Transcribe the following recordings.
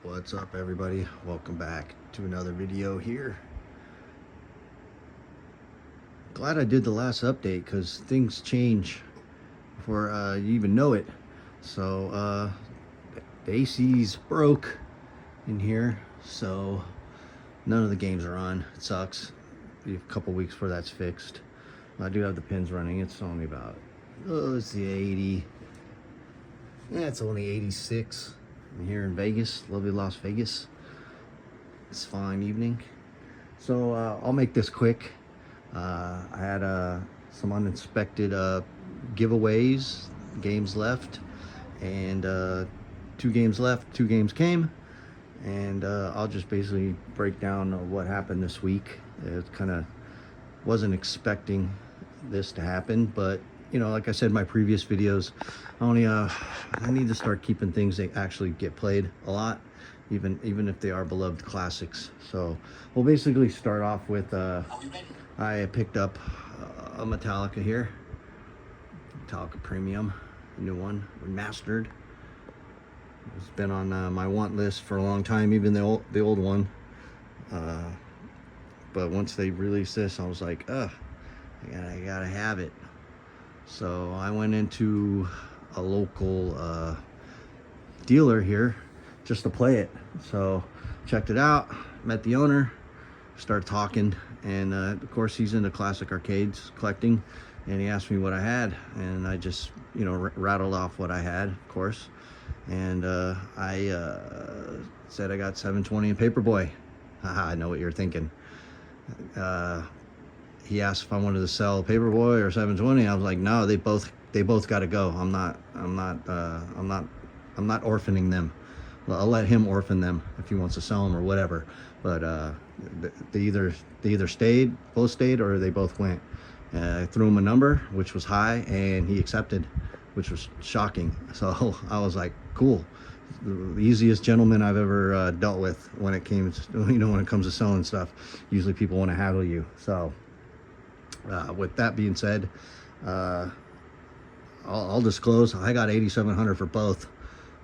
What's up, everybody? Welcome back to another video here. Glad I did the last update because things change before you even know it. So the AC's broke in here, so none of the games are on. It sucks. Be a couple weeks before that's fixed. I do have the pins running. It's only about, it's the 80. Yeah, it's only 86. I'm here in Vegas, lovely Las Vegas. It's a fine evening. So I'll make this quick. I had some uninspected giveaways, games left, and 2 games left, 2 games came, and I'll just basically break down what happened this week. It kind of wasn't expecting this to happen, but you know, like I said in my previous videos, I need to start keeping things that actually get played a lot, even if they are beloved classics. So we'll basically start off with I picked up a Metallica here, Metallica Premium, a new one, remastered. It's been on my want list for a long time, even the old one. But once they released this, I was like, I gotta have it. So I went into a local dealer here just to play it. So checked it out, met the owner, started talking, and of course he's into classic arcades collecting, and he asked me what I had, and I just, you know, rattled off what I had, of course, and I said I got 720 and Paperboy. Haha, I know what you're thinking. He asked if I wanted to sell Paperboy or 720. I was like, no, they both got to go. I'm not orphaning them. I'll let him orphan them if he wants to sell them or whatever. But they either stayed, both stayed, or they both went. I threw him a number, which was high, and he accepted, which was shocking. So I was like, cool. The easiest gentleman I've ever dealt with when it came, you know, when it comes to selling stuff. Usually people want to haggle you. So with that being said, I'll disclose I got 8,700 for both,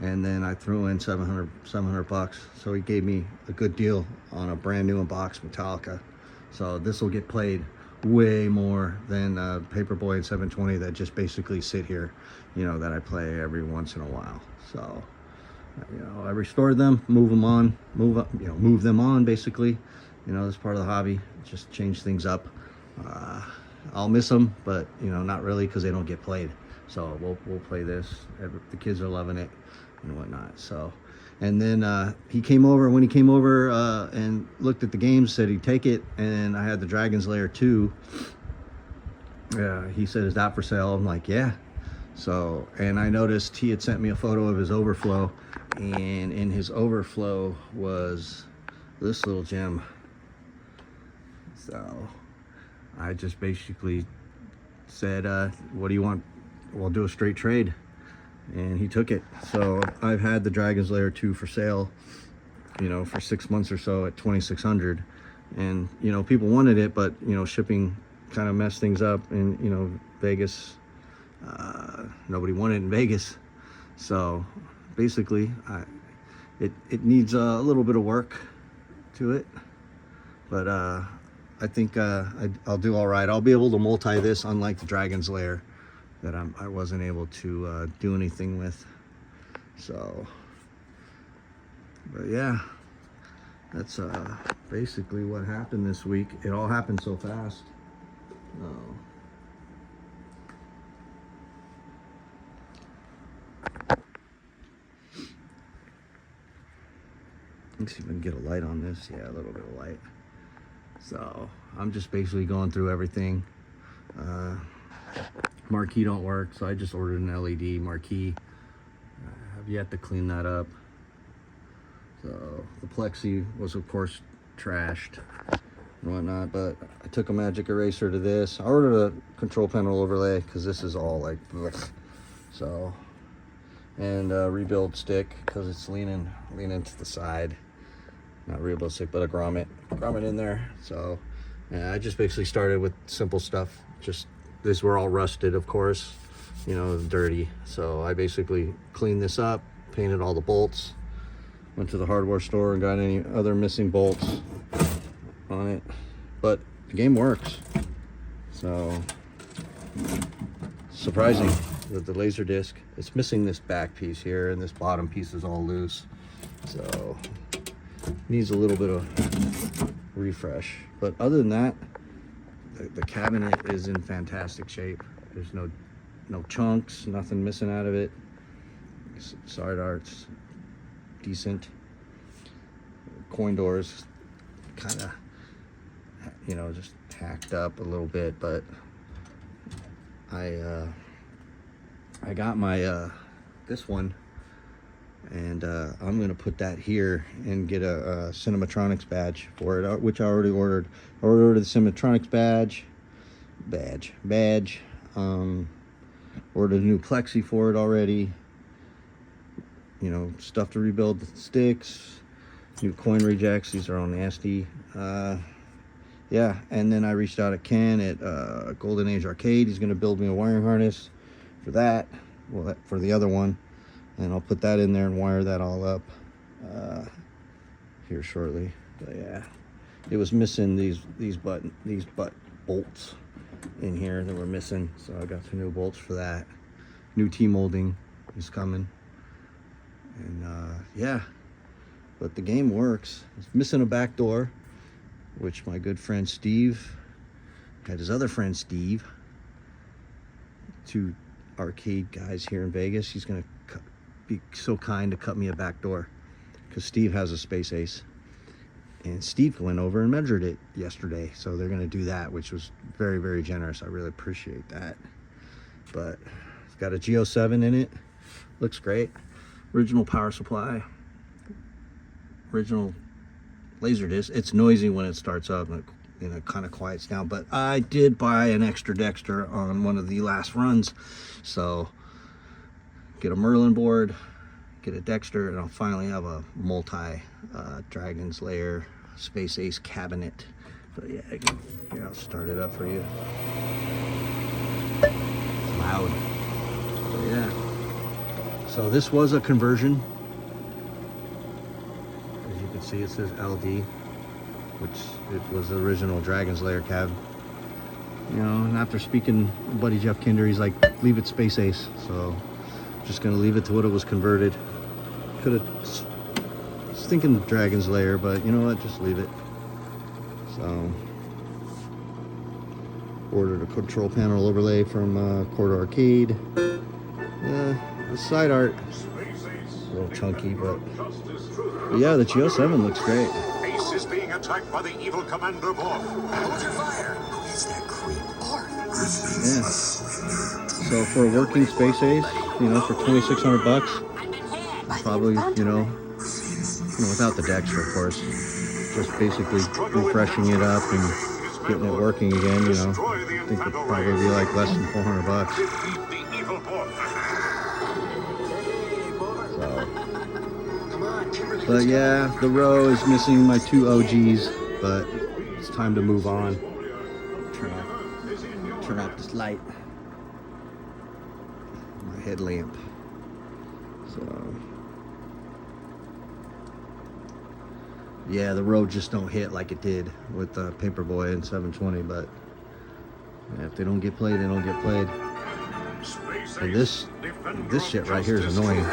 and then I threw in 700 bucks. So he gave me a good deal on a brand new unboxed Metallica. So this will get played way more than Paperboy and 720 that just basically sit here, you know, that I play every once in a while. So you know, I restored them, move them on basically. You know, this part of the hobby, just change things up. I'll miss them, but you know, not really, because they don't get played. So we'll play this. The kids are loving it and whatnot. So, and then he came over. When he came over and looked at the games, said he'd take it, and I had the Dragon's Lair 2. He said, "Is that for sale?" I'm like, "Yeah." So, and I noticed he had sent me a photo of his overflow, and in his overflow was this little gem. So I just basically said, what do you want? We'll do a straight trade. And he took it. So I've had the Dragon's Lair 2 for sale, you know, for 6 months or so at 2,600. And, you know, people wanted it, but, you know, shipping kind of messed things up. And, you know, Vegas, nobody wanted it in Vegas. So basically, it needs a little bit of work to it. But I think I'll do all right. I'll be able to multi this, unlike the Dragon's Lair that I wasn't able to do anything with. So, but yeah, that's basically what happened this week. It all happened so fast. Let's see if I can get a light on this. Yeah, a little bit of light. So I'm just basically going through everything. Marquee don't work, so I just ordered an LED marquee. Have yet to clean that up. So the plexi was of course trashed and whatnot, but I took a magic eraser to this. I ordered a control panel overlay because this is all like blech. So, and a rebuild stick because it's leaning to the side. Not rebuild stick, but a grommet in there. So yeah, I just basically started with simple stuff. Just these were all rusted, of course, you know, dirty. So I basically cleaned this up, painted all the bolts, went to the hardware store and got any other missing bolts on it, but the game works. So surprising with the laser disc. It's missing this back piece here, and this bottom piece is all loose, so needs a little bit of refresh. But other than that, the cabinet is in fantastic shape. There's no chunks, nothing missing out of it. Side art's decent. Coin doors kind of, you know, just hacked up a little bit, but I got my this one, and I'm gonna put that here and get a Cinematronics badge for it, which I already ordered. I ordered the Cinematronics badge. Ordered a new plexi for it already. You know, stuff to rebuild the sticks, new coin rejects. These are all nasty. Yeah, and then I reached out to Ken at Golden Age Arcade. He's going to build me a wiring harness for that, well, for the other one, and I'll put that in there and wire that all up here shortly. But yeah, it was missing these butt bolts in here that were missing, so I got some new bolts for that. New T-molding is coming, and yeah, but the game works. It's missing a back door, which my good friend Steve had his other friend Steve, two arcade guys here in Vegas. He's gonna be so kind to cut me a back door, because Steve has a Space Ace, and Steve went over and measured it yesterday, so they're gonna do that, which was very, very generous. I really appreciate that. But it's got a G07 in it, looks great. Original power supply, original laser disc. It's noisy when it starts up, and it kind of quiets down, but I did buy an extra Dexter on one of the last runs, so get a Merlin board, get a Dexter, and I'll finally have a multi Dragon's Lair Space Ace cabinet. But yeah, here, I'll start it up for you. It's loud. But yeah, so this was a conversion. As you can see, it says LD, which it was the original Dragon's Lair cab. You know, and after speaking to buddy Jeff Kinder, he's like, leave it Space Ace. So just gonna leave it to what it was converted. Could have, I was thinking Dragon's Lair, but you know what, just leave it. So ordered a control panel overlay from Corridor Arcade. The side art, a little chunky, but yeah, the G07 looks great. Ace is being attacked by the evil Commander Borg. Hold your fire. Who is that creep? Yeah. So for a working Space Ace, you know, for $2,600, probably, you know, without the Dexter, of course, just basically refreshing it up and getting it working again, you know, I think it'd probably be like less than $400. So, but yeah, the row is missing my two OGs, but it's time to move on. Turn off this light, my headlamp. So yeah, the road just don't hit like it did with the Paperboy and 720, but yeah, if they don't get played, they don't get played. And this shit right here is annoying.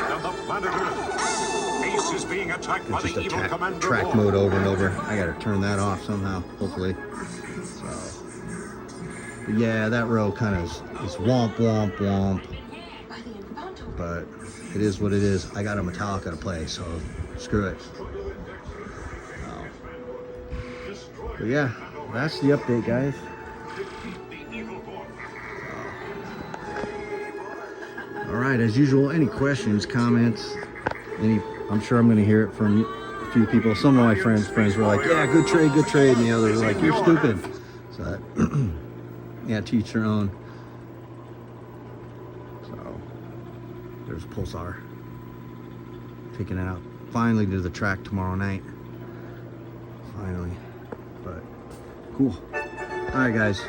It's just a track mode over and over. I gotta turn that off somehow, hopefully. So, but yeah, that row kind of is womp womp womp. But it is what it is. I got a Metallica to play, so screw it. But yeah, that's the update, guys. All right, as usual, any questions, comments, I'm sure I'm going to hear it from a few people. Some of my friends were like, yeah, good trade, and the others were like, you're stupid. So, yeah, to each their own. So, there's Pulsar. Taking it out. Finally to the track tomorrow night. Finally. But, cool. All right, guys.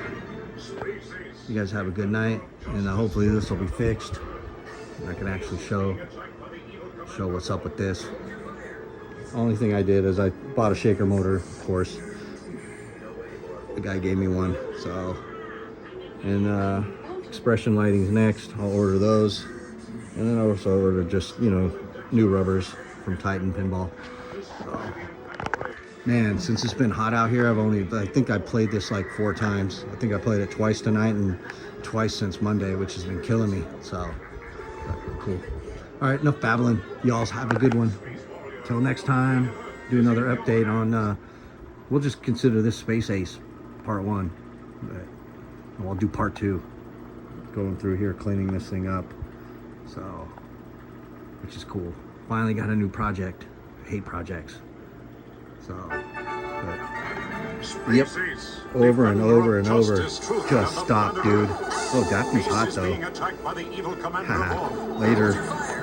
You guys have a good night, and hopefully this will be fixed. And I can actually show what's up with this. Only thing I did is I bought a shaker motor, of course. The guy gave me one, so. And expression lighting's next. I'll order those. And then I also ordered just, you know, new rubbers from Titan Pinball. So, man, since it's been hot out here, I think I played this like 4 times. I think I played it twice tonight and twice since Monday, which has been killing me. So, cool. All right, enough babbling. Y'all have a good one. Till next time, do another update on, we'll just consider this Space Ace part 1. But I'll do part 2. Going through here, cleaning this thing up. So, which is cool. Finally got a new project. I hate projects. So, but, yep, over and over and over. Just stop, dude. Oh, Daphne's hot though. Haha, later.